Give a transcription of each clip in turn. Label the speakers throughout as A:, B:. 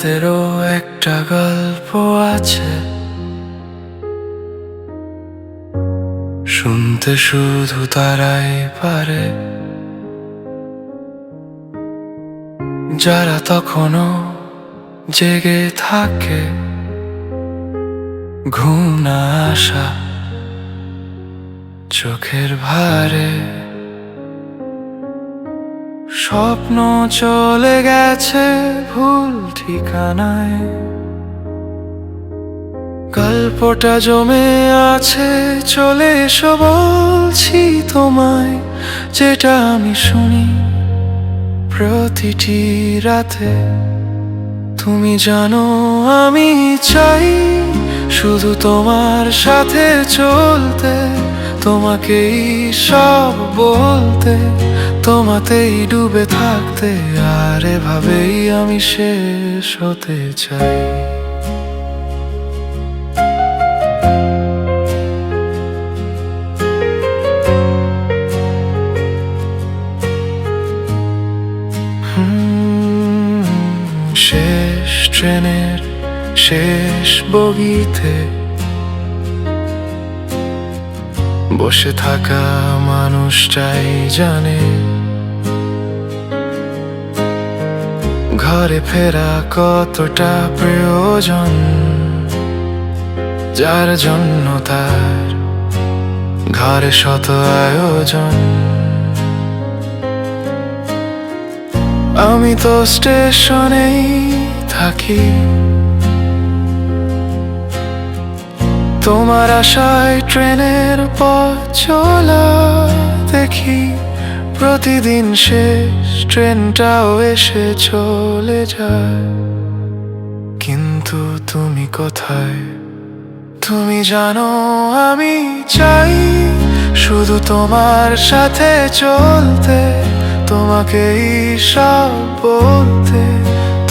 A: রাতেরও একটা গল্প আছে, শুনতে শুধু তারাই পারে, যারা তখনও জেগে থাকে। ঘুম না আসা চোখের ভারে, স্বপ্ন চলে গেছে ভুল ঠিকানায়। গল্পটা জমে আছে, চলে এসো বলছি তোমায়, যেটা আমি শুনি প্রতিটি রাতে। তুমি জানো আমি চাই শুধু তোমার সাথে চলতে, তোমাকেই সব বলতে, তোমাতেই ডুবে থাকতে। আর এভাবেই আমি শেষ হতে চাই। শেষ ট্রেনের শেষ বগিতে বসে থাকা মানুষটাই জানে, ঘরে ফেরা কতটা প্রয়োজন, যার জন্য তার ঘরে শত আয়োজন। আমি তো স্টেশনেই থাকি, তোমার আশায় ট্রেনের পথ চলা দেখি। প্রতিদিন শেষ ট্রেনটাও এসে চলে যায়, কিন্তু তুমি কোথায়? তুমি জানো আমি চাই শুধু তোমার সাথে চলতে, তোমাকেই সব বলতে,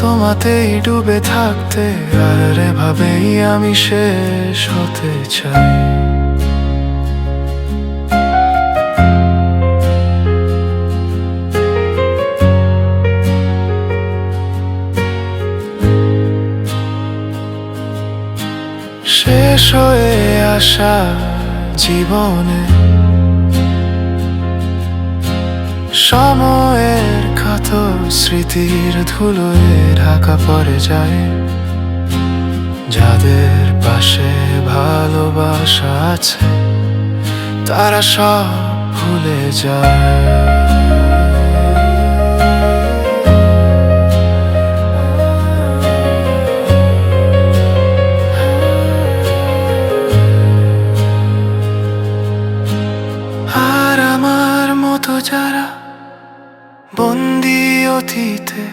A: তোমাতেই ডুবে থাকতে। আর এভাবেই আমি শেষ হতে চাই। শেষ হয়ে আসা জীবনে সময়ের ক্ষত স্মৃতির ধুলোয় ঢাকা পড়ে যায়। যাদের পাশে ভালোবাসা আছে তারা সব ভুলে যায়। আর আমার মতো যারা বন্দি অতীতে,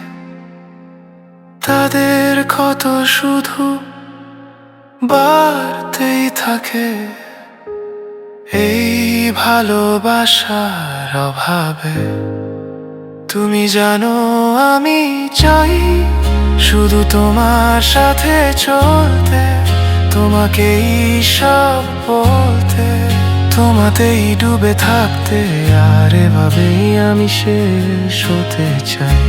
A: তাদের ক্ষত শুধু বাড়তেই থাকে এই ভালোবাসার অভাবে। তুমি জানো আমি চাই শুধু তোমার সাথে চলতে, তোমাকেই সব বলতে, তোমাতেই ডুবে থাকতে। আর এভাবেই আমি শেষ হতে চাই।